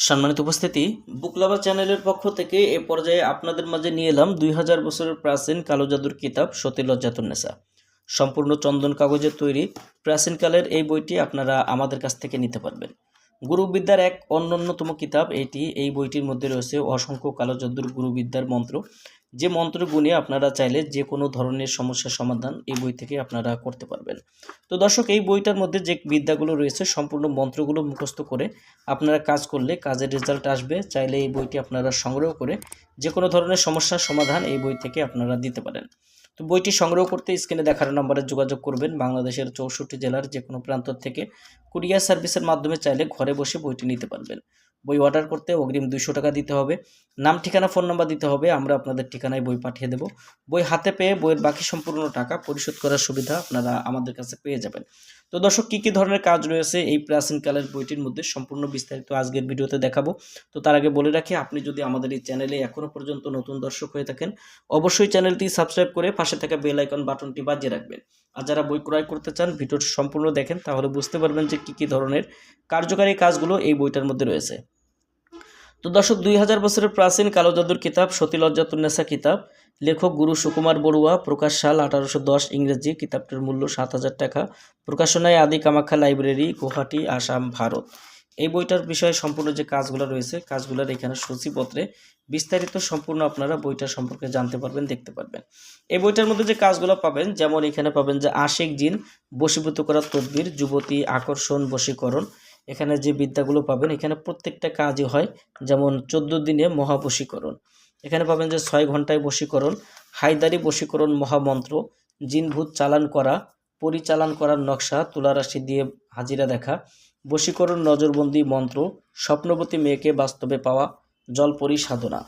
সম্মানিত উপস্থিতি, বুক লাভার চ্যানেলের পক্ষ থেকে এ পর্যায়ে আপনাদের মাঝে নিয়ে এলাম 2000 বছরের প্রাচীন কালো জাদুর কিতাব সতীলজ্জাতুন্নেসা। সম্পূর্ণ চন্দন কাগজের তৈরি প্রাচীনকালের এই বইটি আপনারা আমাদের কাছ থেকে নিতে পারবেন। গুরুবিদ্যার এক অন্যতম কিতাব এটি। এই বইটির মধ্যে রয়েছে অসংখ্য কালো জাদুর গুরুবিদ্যার মন্ত্র, যে মন্ত্র গুণে আপনারা চাইলে যে কোনো ধরনের সমস্যার সমাধান এই বই থেকে আপনারা করতে পারবেন। তো দর্শক, এই বইটার মধ্যে যে বিদ্যাগুলো রয়েছে সম্পূর্ণ মন্ত্রগুলো মুখস্থ করে আপনারা কাজ করলে কাজের রেজাল্ট আসবে। চাইলে এই বইটি আপনারা সংগ্রহ করে যে কোনো ধরনের সমস্যার সমাধান এই বই থেকে আপনারা দিতে পারেন। তো বইটি সংগ্রহ করতে স্ক্রিনে দেখানো নম্বরে যোগাযোগ করবেন। বাংলাদেশের 64 জেলার যে কোনো প্রান্ত থেকে কুরিয়ার সার্ভিসের মাধ্যমে চাইলে ঘরে বসে বইটি নিতে পারবেন। বই অর্ডার করতে অগ্রিম 200 টাকা দিতে হবে। নাম, ঠিকানা, ফোন নাম্বার দিতে হবে। আমরা আপনাদের ঠিকানায় বই পাঠিয়ে দেব। বই হাতে পেয়ে বইয়ের বাকি সম্পূর্ণ টাকা পরিশোধ করার সুবিধা আপনারা আমাদের কাছে পেয়ে যাবেন। তো দর্শক, কী ধরনের কাজ রয়েছে এই প্রাচীনকালের বইটির মধ্যে সম্পূর্ণ বিস্তারিত আজকের ভিডিওতে দেখাবো। তো তার আগে বলে রাখি, আপনি যদি আমাদের এই চ্যানেলে এখনও পর্যন্ত নতুন দর্শক হয়ে থাকেন অবশ্যই চ্যানেলটি সাবস্ক্রাইব করে পাশে থাকা বেল আইকন বাটনটি বাজিয়ে রাখবেন। আর যারা বই ক্রয় করতে চান ভিডিওটি সম্পূর্ণ দেখেন, তাহলে বুঝতে পারবেন যে কী ধরনের কার্যকারী কাজগুলো এই বইটার মধ্যে রয়েছে। তো দর্শক, 2000 বছরের প্রাচীন কালো জাদুর কিতাব সতীলজ্জাতুন্নেসা কিতাব, লেখক গুরু সুকুমার বড়ুয়া, প্রকাশ সাল 1810 ইংরেজি। কিতাবটির মূল্য 7000 টাকা। প্রকাশনায় আদি কামাখ্যা লাইব্রেরি, গুয়াহাটি, আসাম, ভারত। এই বইটার বিষয়ে সম্পূর্ণ যে কাজগুলো রয়েছে কাজগুলোর এখানে সূচিপত্রে বিস্তারিত সম্পূর্ণ আপনারা বইটা সম্পর্কে জানতে পারবেন, দেখতে পারবেন। এই বইটার মধ্যে যে কাজগুলো পাবেন, যেমন এখানে পাবেন যে আশিক জিন বশীভূত করার তদবির, যুবতী আকর্ষণ, বশীকরণ। এখানে যে বিদ্যাগুলো পাবেন এখানে প্রত্যেকটা কাজই হয়, যেমন 14 দিনে মহাবশীকরণ। এখানে পাবেন যে 6 ঘন্টায় বশীকরণ, হায়দারি বশীকরণ মহামন্ত্র, জিনভূত চালান করা, পরিচালন করার নকশা, তুলারাশি দিয়ে হাজিরা দেখা, বশীকরণ নজরবন্দি মন্ত্র, স্বপ্নবতী মেয়েকে বাস্তবে পাওয়া, জলপরি সাধনা,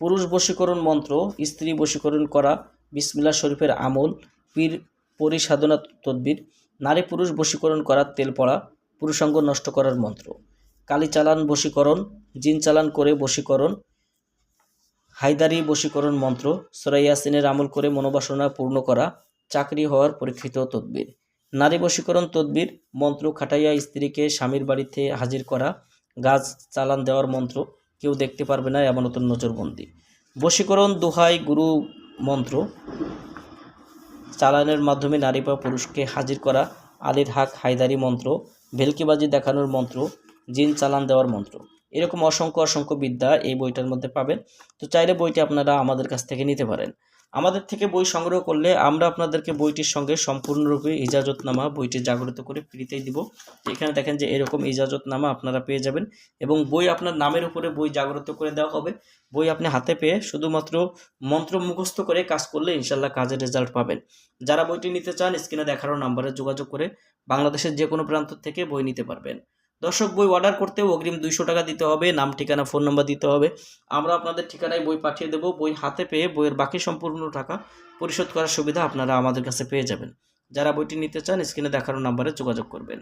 পুরুষ বশীকরণ মন্ত্র, স্ত্রী বশীকরণ করা, বিসমিল্লাহ শরীফের আমল, পীর পরিসাধনা তদবির, নারী পুরুষ বশীকরণ করার তেল পড়া, পুরুষাঙ্গ নষ্ট করার মন্ত্র, কালী চালান বশীকরণ, জিন চালান করে বশীকরণ, হায়দারি বশীকরণ মন্ত্র, সূরা ইয়াসিনের আমল করে মনোবাসনা পূর্ণ করা, চাকরি হওয়ার পরীক্ষিত তদবির, নারী বশীকরণ তদবির, মন্ত্র খাটাইয়া স্ত্রীকে স্বামীর বাড়িতে হাজির করা, গাছ চালান দেওয়ার মন্ত্র, কেউ দেখতে পারবে না এমন নজরবন্দি, বশীকরণ দোহাই গুরু মন্ত্র, চালানের মাধ্যমে নারী বা পুরুষকে হাজির করা, আলীর হাক হায়দারি মন্ত্র, ভেলকিবাজি দেখানোর মন্ত্র, জিন চালান দেওয়ার মন্ত্র। এরকম অসংখ্য বিদ্যা এই বইটার মধ্যে পাবেন। তো চাইলে বইটি আপনারা আমাদের কাছ থেকে নিতে পারেন। আমাদের থেকে বই সংগ্রহ করলে আমরা আপনাদেরকে বইটির সঙ্গে সম্পূর্ণরূপে ইজাজতনামা বইটি জাগ্রত করে ফ্রিতেই দিব। এখানে দেখেন যে এরকম ইজাজতনামা আপনারা পেয়ে যাবেন এবং বই আপনার নামের উপরে বই জাগ্রত করে দেওয়া হবে। বই আপনি হাতে পেয়ে শুধুমাত্র মন্ত্র মুখস্থ করে কাজ করলে ইনশাল্লাহ কাজের রেজাল্ট পাবেন। যারা বইটি নিতে চান স্ক্রিনে দেখানো নাম্বারে যোগাযোগ করে বাংলাদেশের যে কোনো প্রান্ত থেকে বই নিতে পারবেন। দর্শক, বই অর্ডার করতেও অগ্রিম 200 টাকা দিতে হবে। নাম, ঠিকানা, ফোন নাম্বার দিতে হবে। আমরা আপনাদের ঠিকানায় বই পাঠিয়ে দেব। বই হাতে পেয়ে বইয়ের বাকি সম্পূর্ণ টাকা পরিশোধ করার সুবিধা আপনারা আমাদের কাছে পেয়ে যাবেন। যারা বইটি নিতে চান স্ক্রিনে দেখানো নাম্বারে যোগাযোগ করবেন।